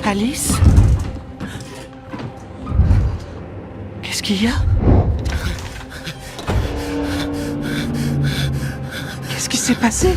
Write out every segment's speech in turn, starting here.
Alice? Qu'est-ce qu'il y a? Qu'est-ce qui s'est passé?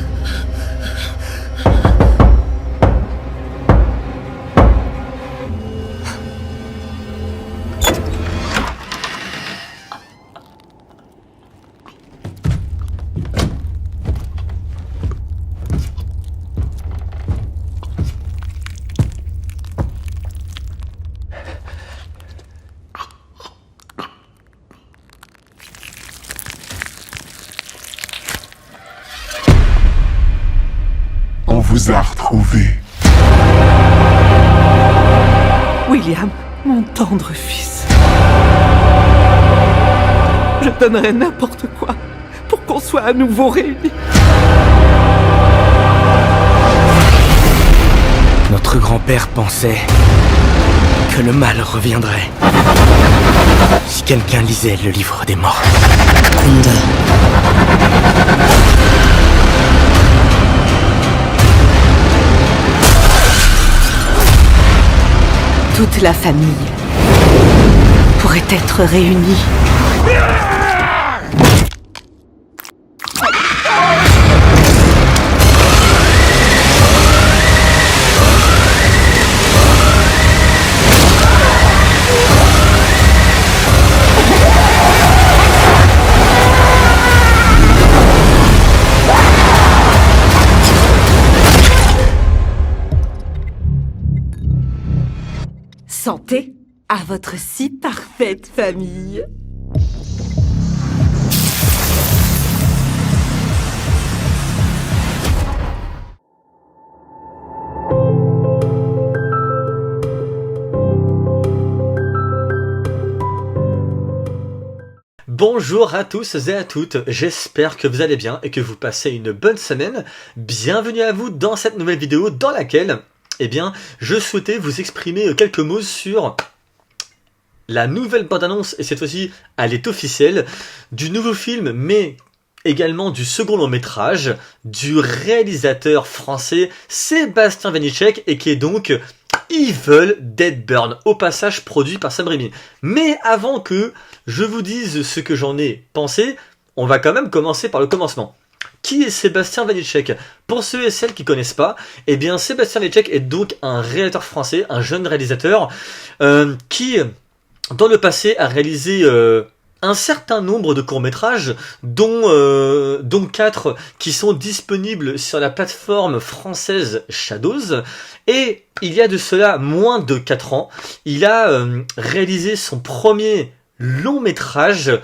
On vous a retrouvé. William, mon tendre fils. Je donnerais n'importe quoi pour qu'on soit à nouveau réunis. Notre grand-père pensait que le mal reviendrait si quelqu'un lisait le livre des morts. Toute la famille pourrait être réunie. Santé à votre si parfaite famille. Bonjour à tous et à toutes, j'espère que vous allez bien et que vous passez une bonne semaine. Bienvenue à vous dans cette nouvelle vidéo dans laquelle je souhaitais vous exprimer quelques mots sur la nouvelle bande-annonce, et cette fois-ci, elle est officielle, du nouveau film, mais également du second long-métrage, du réalisateur français Sébastien Vanitschek, et qui est donc Evil Dead Burn, au passage produit par Sam Raimi. Mais avant que je vous dise ce que j'en ai pensé, on va quand même commencer par le commencement. Qui est Sébastien Vanitschek? Pour ceux et celles qui ne connaissent pas, Sébastien Vanitschek est donc un réalisateur français, un jeune réalisateur qui, dans le passé, a réalisé un certain nombre de courts-métrages, dont 4 qui sont disponibles sur la plateforme française Shadows. Et il y a de cela moins de 4 ans, il a réalisé son premier long-métrage,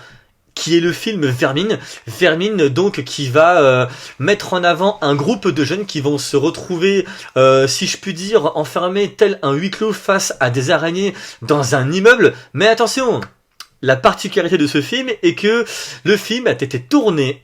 qui est le film Vermine. Vermine, donc, qui va mettre en avant un groupe de jeunes qui vont se retrouver, si je puis dire, enfermés tel un huis clos face à des araignées dans un immeuble. Mais attention, la particularité de ce film est que le film a été tourné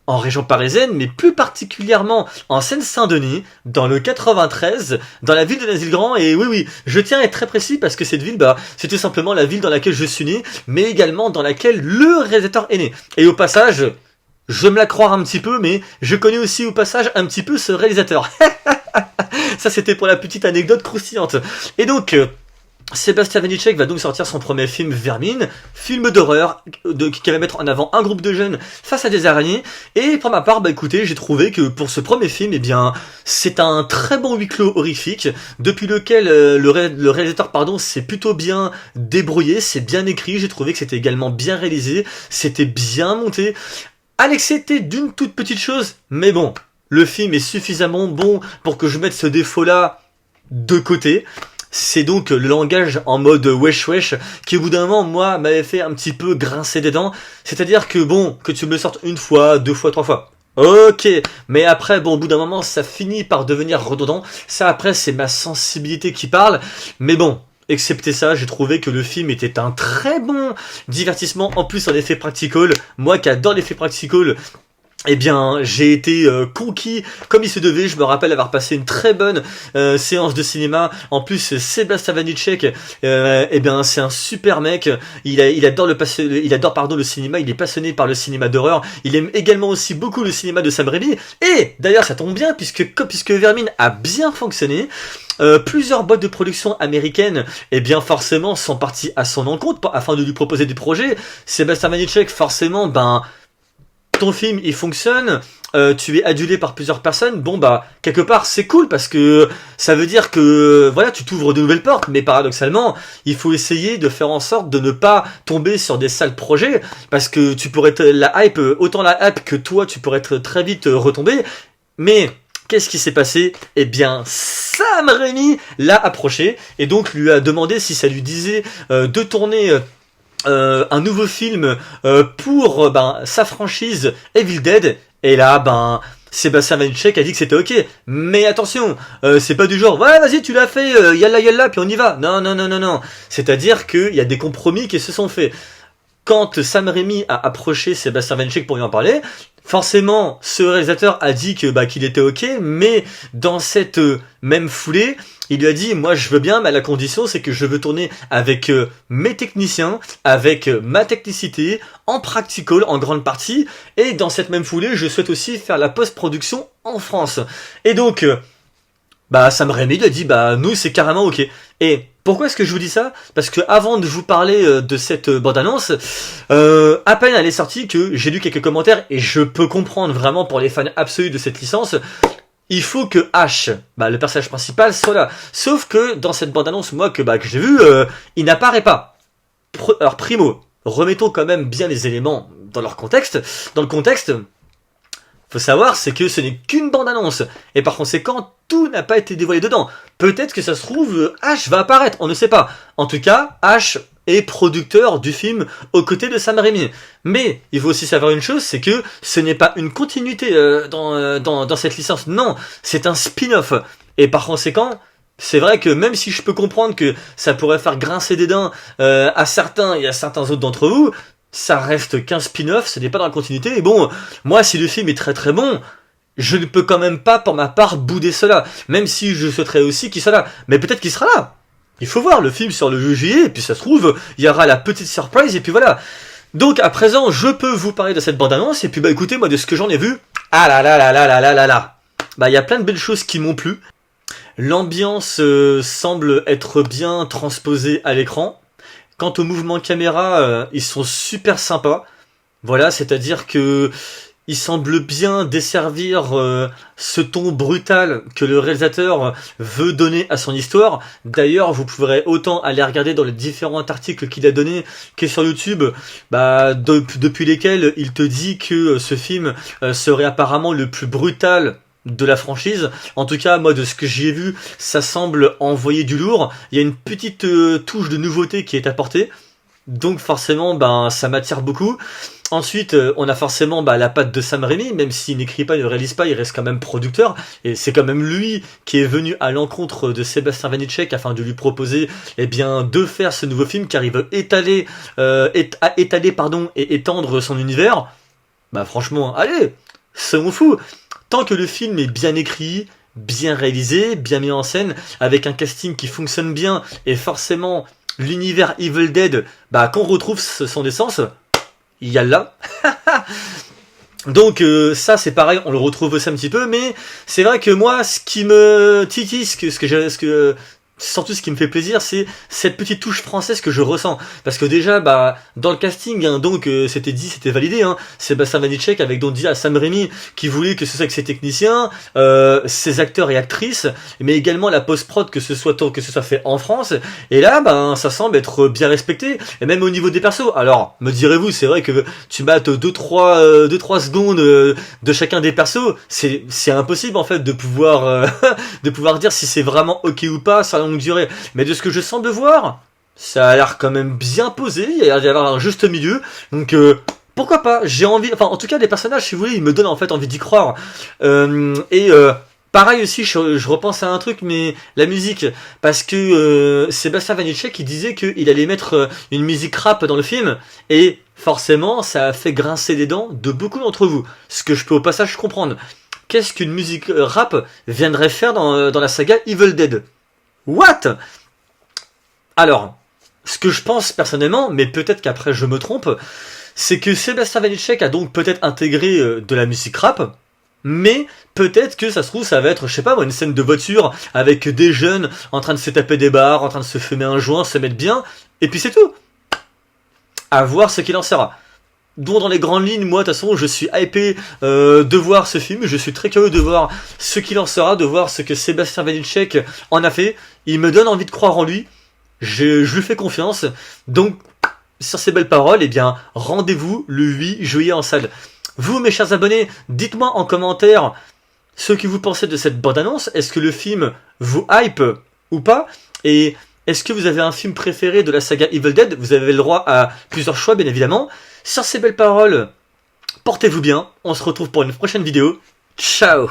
en région parisienne, mais plus particulièrement en Seine-Saint-Denis, dans le 93, dans la ville de Noisy-le-Grand. Et oui, je tiens à être très précis parce que cette ville, c'est tout simplement la ville dans laquelle je suis né, mais également dans laquelle le réalisateur est né. Et au passage, je me la croire un petit peu, mais je connais aussi au passage un petit peu ce réalisateur. Ça, c'était pour la petite anecdote croustillante. Et donc, Sébastien Vanitschek va donc sortir son premier film Vermine, film d'horreur qui va mettre en avant un groupe de jeunes face à des araignées. Et pour ma part, écoutez, j'ai trouvé que pour ce premier film, c'est un très bon huis clos horrifique, depuis lequel le réalisateur s'est plutôt bien débrouillé, c'est bien écrit, j'ai trouvé que c'était également bien réalisé, c'était bien monté, à l'excepté d'une toute petite chose, mais bon, le film est suffisamment bon pour que je mette ce défaut-là de côté. C'est donc le langage en mode wesh wesh qui au bout d'un moment, moi, m'avait fait un petit peu grincer des dents. C'est-à-dire que que tu me le sortes une fois, 2 fois, 3 fois. Ok, mais après, au bout d'un moment, ça finit par devenir redondant. Ça, après, c'est ma sensibilité qui parle. Mais excepté ça, j'ai trouvé que le film était un très bon divertissement. En plus, en effet practical. Moi qui adore l'effet practical, eh bien, j'ai été conquis comme il se devait. Je me rappelle avoir passé une très bonne séance de cinéma. En plus, Sébastien Vanitschek, eh bien, c'est un super mec. Il adore le cinéma. Il est passionné par le cinéma d'horreur. Il aime également aussi beaucoup le cinéma de Sam Raimi. Et d'ailleurs, ça tombe bien puisque Vermine a bien fonctionné. Plusieurs boîtes de production américaines, eh bien forcément, sont parties à son encontre afin de lui proposer des projets. Sébastien Vanitschek, forcément, ton film il fonctionne, tu es adulé par plusieurs personnes, bon bah quelque part c'est cool parce que ça veut dire que voilà, tu t'ouvres de nouvelles portes, mais paradoxalement il faut essayer de faire en sorte de ne pas tomber sur des sales projets parce que tu pourrais être autant la hype que toi tu pourrais être très vite retombé. Mais qu'est-ce qui s'est passé? Eh bien, Sam Raimi l'a approché et donc lui a demandé si ça lui disait de tourner un nouveau film pour sa franchise Evil Dead. Et là, Sébastien Vanitschek a dit que c'était ok. Mais attention, c'est pas du genre ouais vas-y tu l'as fait, yalla puis on y va. Non. C'est-à-dire qu'il y a des compromis qui se sont faits. Quand Sam Raimi a approché Sébastien Vanitschek pour lui en parler, forcément, ce réalisateur a dit qu'il était ok, mais dans cette même foulée, il lui a dit moi je veux bien, mais à la condition c'est que je veux tourner avec mes techniciens, avec ma technicité, en practical en grande partie, et dans cette même foulée, je souhaite aussi faire la post-production en France. Et donc Sam Raimi lui a dit nous c'est carrément ok. Et pourquoi est-ce que je vous dis ça? Parce que avant de vous parler de cette bande-annonce, à peine elle est sortie que j'ai lu quelques commentaires et je peux comprendre vraiment pour les fans absolus de cette licence, il faut que Ash, le personnage principal, soit là. Sauf que dans cette bande-annonce, moi que j'ai vu, il n'apparaît pas. Alors primo, remettons quand même bien les éléments dans leur contexte. Dans le contexte, faut savoir, c'est que ce n'est qu'une bande-annonce. Et par conséquent, tout n'a pas été dévoilé dedans. Peut-être que ça se trouve, Ash va apparaître, on ne sait pas. En tout cas, Ash est producteur du film aux côtés de Sam Raimi. Mais il faut aussi savoir une chose, c'est que ce n'est pas une continuité dans cette licence. Non, c'est un spin-off. Et par conséquent, c'est vrai que même si je peux comprendre que ça pourrait faire grincer des dents à certains et à certains autres d'entre vous, ça reste qu'un spin-off, ce n'est pas dans la continuité. Et bon, moi, si le film est très très bon, je ne peux quand même pas, pour ma part, bouder cela. Même si je souhaiterais aussi qu'il soit là. Mais peut-être qu'il sera là. Il faut voir, le film sort le 2 juillet, et puis ça se trouve, il y aura la petite surprise, et puis voilà. Donc, à présent, je peux vous parler de cette bande-annonce, et puis écoutez, moi, de ce que j'en ai vu, ah là là là là là là là là. Il y a plein de belles choses qui m'ont plu. L'ambiance semble être bien transposée à l'écran. Quant au mouvement caméra, ils sont super sympas. Voilà, c'est-à-dire que ils semblent bien desservir ce ton brutal que le réalisateur veut donner à son histoire. D'ailleurs, vous pourrez autant aller regarder dans les différents articles qu'il a donnés que sur YouTube, depuis lesquels il te dit que ce film serait apparemment le plus brutal de la franchise. En tout cas, moi, de ce que j'y ai vu, ça semble envoyer du lourd. Il y a une petite touche de nouveauté qui est apportée. Donc forcément, ça m'attire beaucoup. Ensuite, on a forcément la patte de Sam Raimi, même s'il n'écrit pas, il ne réalise pas, il reste quand même producteur. Et c'est quand même lui qui est venu à l'encontre de Sébastien Vanitschek afin de lui proposer de faire ce nouveau film car il veut étaler et étendre son univers. Franchement, allez, soyons fous. Tant que le film est bien écrit, bien réalisé, bien mis en scène, avec un casting qui fonctionne bien, et forcément l'univers Evil Dead, qu'on retrouve son essence, il y a là. Donc ça c'est pareil, on le retrouve aussi un petit peu, mais c'est vrai que moi ce qui me titille, surtout ce qui me fait plaisir, c'est cette petite touche française que je ressens. Parce que déjà, dans le casting, c'était validé, Sébastien Vanitschek avec Sam Raimi qui voulait que ce soit avec ses techniciens, ses acteurs et actrices, mais également la post-prod que ce soit fait en France. Et là, ça semble être bien respecté. Et même au niveau des persos. Alors, me direz-vous, c'est vrai que tu mates 2-3 secondes de chacun des persos, c'est impossible en fait de pouvoir dire si c'est vraiment ok ou pas sur la longue durée. Mais de ce que je semble voir, ça a l'air quand même bien posé, il y a l'air d'y avoir un juste milieu. Donc pourquoi pas, j'ai envie, en tout cas les personnages, si vous voulez, ils me donnent en fait envie d'y croire. Pareil aussi, je repense à un truc, mais la musique, parce que Sébastien Vanitschek il disait qu'il allait mettre une musique rap dans le film, et forcément ça a fait grincer les dents de beaucoup d'entre vous, ce que je peux au passage comprendre. Qu'est-ce qu'une musique rap viendrait faire dans la saga Evil Dead? What? Alors, ce que je pense personnellement, mais peut-être qu'après je me trompe, c'est que Sébastien Vanitschek a donc peut-être intégré de la musique rap, mais peut-être que ça se trouve ça va être, je sais pas moi, une scène de voiture avec des jeunes en train de se taper des barres, en train de se fumer un joint, se mettre bien, et puis c'est tout. À voir ce qu'il en sera. Donc dans les grandes lignes, moi de toute façon je suis hypé de voir ce film, je suis très curieux de voir ce qu'il en sera, de voir ce que Sébastien Vanitschek en a fait. Il me donne envie de croire en lui, je lui fais confiance, donc sur ces belles paroles, eh bien rendez-vous le 8 juillet en salle. Vous mes chers abonnés, dites-moi en commentaire ce que vous pensez de cette bande-annonce, est-ce que le film vous hype ou pas, et est-ce que vous avez un film préféré de la saga Evil Dead? Vous avez le droit à plusieurs choix bien évidemment. Sur ces belles paroles, portez-vous bien, on se retrouve pour une prochaine vidéo, ciao.